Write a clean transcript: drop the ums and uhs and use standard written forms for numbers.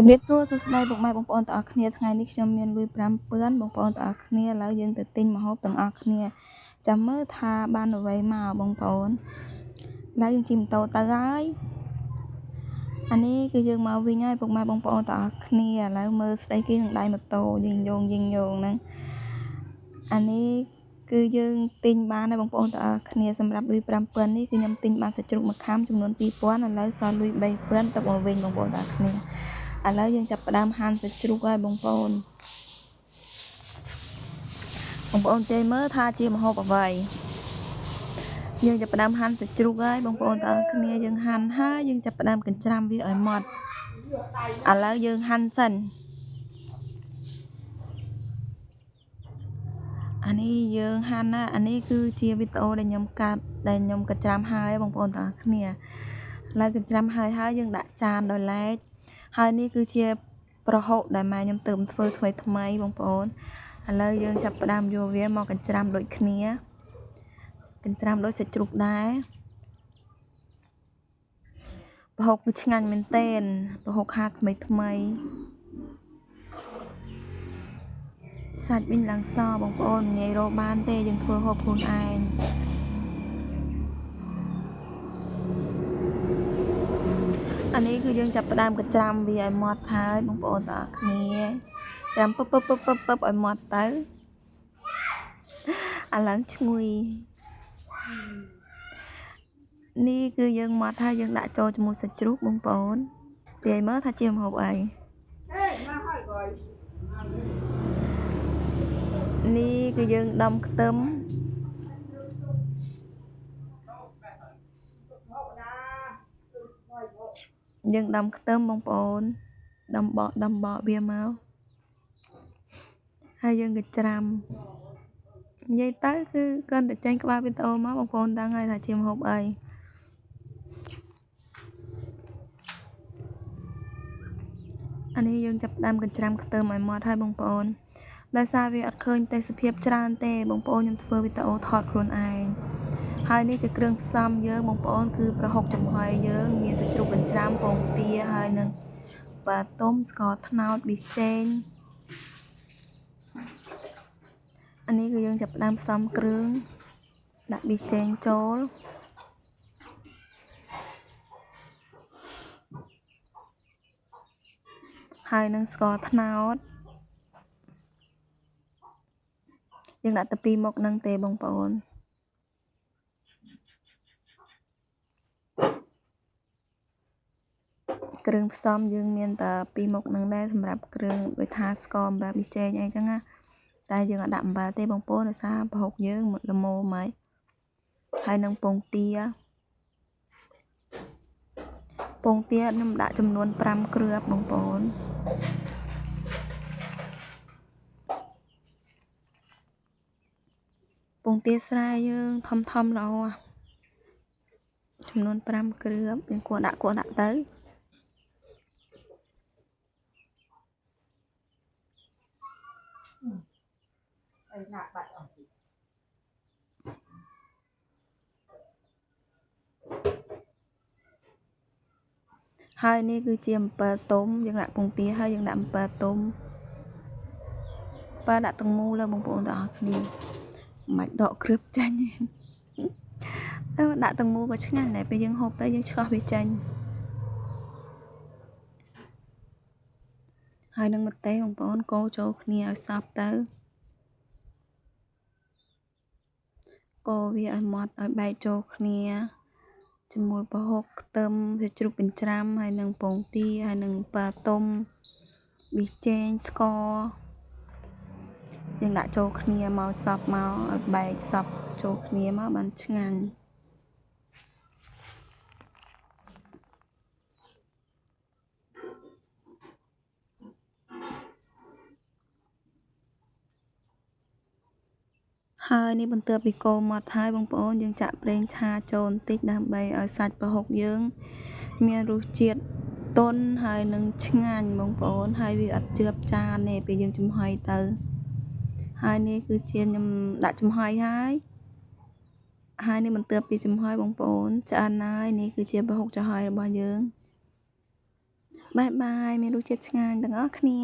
ជំរាបសួរសួស្តីពុកម៉ែបងប្អូនទាំងអស់គ្នាថ្ងៃនេះខ្ញុំមានលុយ5ពាន់បងប្អូនទាំងអស់គ្នាឥឡូវយើងទៅទិញម្ហូបទាំងអស់គ្នាចាំមើលថាបានអ្វីមកបងប្អូនឥឡូវយើងជិះម៉ូតូទៅហើយអានេះគឺយើងមកវិញហើយពុកម៉ែបងប្អូនទាំងអស់គ្នាឥឡូវមើលស្ដីគេនឹងដៃម៉ូតូយើងយងហ្នឹងអានេះគឺយើងទិញបានហើយបងប្អូនទាំងអស់គ្នាសម្រាប់លុយ5ពាន់នេះគឺខ្ញុំទិញបានសាច់ជ្រូកមួយខាំចំនួន2000ឥឡូវសល់លុយ3000ទៅមកវិញបងប្អូនទាំងអស់គ្នាឥឡូវយើងចាប់ផ្ដើមហាន់សាច់ជ្រូកហើយបងប្អូនទាយមើលថាជាម្ហូបអ្វីយើងចាប់ផ្ដើមហាន់សាច់ជ្រូកហើយបងប្អូនទាំងអស់គ្នាយើងហាន់ហើយយើងចាប់ផ្ដើមកញ្ច្រាំវាឲ្យម៉ត់ឥឡូវយើងហាន់សិនអានេះយើងហាន់ណាអានេះគឺជាវីដេអូដែលខ្ញុំកាត់ដែលខ្ញុំកញ្ច្រាំហើយបងប្អូនទាំងអស់គ្នាឥឡូវកញ្ច្រាំហើយយើងដាក់ចានដោយឡែកហើយនេះគឺជាប្រហុកដែលម៉ែខ្ញុំទើបធ្វើថ្មីបងប្អូនឥឡូវយើងចាប់ផ្ដើមយកវាមកកញ្ច្រាំដូចគ្នាកញ្ច្រាំដូចសាច់ជ្រូកដែរប្រហុកគឺឆ្ងាញ់មែនទែនប្រហុកហាថ្មីសាច់វិញឡើងសបងប្អូនងាយរកបានទេយើងធ្វើហូបខ្លួនឯងអានេះគឺយើងចាប់ផ្ដើមកញ្ច្រាំវាឲ្យម៉ត់ហើយបងប្អូនទាំងអស់គ្នាច្រាំពឹបឲ្យម៉ត់ទៅអាឡើងឈ្ងុយនេះគឺយើងម៉ត់ហើយយើងដាក់ចូលជាមួយសាច់ជ្រូកបងប្អូនទាយមើលថាជាម្ហូបអីនេះគឺយើងដំខ្ទឹមយើងដំខ្ទឹមបងប្អូនដំបកវាមកហើយយើងក៏ច្រាំនិយាយទៅគឺគ្រាន់តែចេញក្បាលវីដេអូមកបងប្អូនដឹងហើយថាជាម្ហូបអីអានេះយើងចាប់ផ្ដើមកញ្ច្រាំខ្ទឹមឲ្យម៉ត់ហើយបងប្អូនដោយសារវាអត់ឃើញទេសភាពច្រើនទេបងប្អូនខ្ញុំធ្វើវីដេអូថតខ្លួនឯងហើយនេះជាគ្រឿងផ្សំយើងបងប្អូនគឺប្រហុកចំហុយយើងមានសាច់ជ្រូកកញ្ច្រាំពងទាហើយនឹងបាទុំស្ករត្នោតប៊ីចេងអានេះគឺយើងចាប់ផ្ដើមផ្សំគ្រឿងដាក់ប៊ីចេងចូលហើយនឹងស្ករត្នោតយើងដាក់តែ2មុខហ្នឹងទេបងប្អូនគ្រឿងផ្សំយើងមានតែ2មុខហ្នឹងដែរសម្រាប់គ្រឿងដូចថាស្ករអំបិលប៊ីចេងអីចឹងណាតែយើងអត់ដាក់អំបិលទេបងប្អូនដោយសារប្រហុកយើងល្មមហើយនឹងពងទាខ្ញុំដាក់ចំនួន5គ្រាប់បងប្អូនពងទាស្រែយើងធំល្អចំនួន5គ្រាប់យើងគួរដាក់ទៅណាបាត់អស់ហើយនេះគឺជាអំពិលទុំយើងដាក់ពងទាហើយយើងដាក់អំពិលទុំដាក់ទាំងមូលលើបងប្អូនទាំងអស់គ្នាមិនដកគ្រឿងចាញ់ទេដាក់ទាំងមូលក៏ឆ្ងាញ់ដែរពេលយើងហូបទៅយើងឆ្កោះវាចេញហើយនឹងម្ទេសបងប្អូនកូរចូលគ្នាឲ្យសព្វទៅកូរវាឲ្យម៉ត់ឲ្យបែកចូលគ្នាជាមួយប្រហុកខ្ទឹមសាច់ជ្រូកកញ្ច្រាំហើយនឹងពងទាហើយនឹងប៉ាទុំប៊ីចេងស្ករយើងដាក់ចូលគ្នាមកសព្វមកឲ្យបែកសព្វចូលគ្នាមកបានឆ្ងាញ់ហើយនេះបន្ទាប់ពីកូរម៉ត់ហើយបងប្អូនយើងចាក់ប្រេងឆាចូលបន្តិចដើម្បីឲ្យសាច់ប្រហុកយើងមានរសជាតិទន់ហើយនឹងឆ្ងាញ់បងប្អូនហើយវាអត់ជឿបចានទេពេលយើងចំហុយទៅហើយនេះគឺជាខ្ញុំដាក់ចំហុយហើយនេះបន្ទាប់ពីចំហុយបងប្អូនឆ្អិនហើយនេះគឺជាប្រហុកចំហុយរបស់យើង បាយបាយមានរសជាតិឆ្ងាញ់ទាំងអស់គ្នា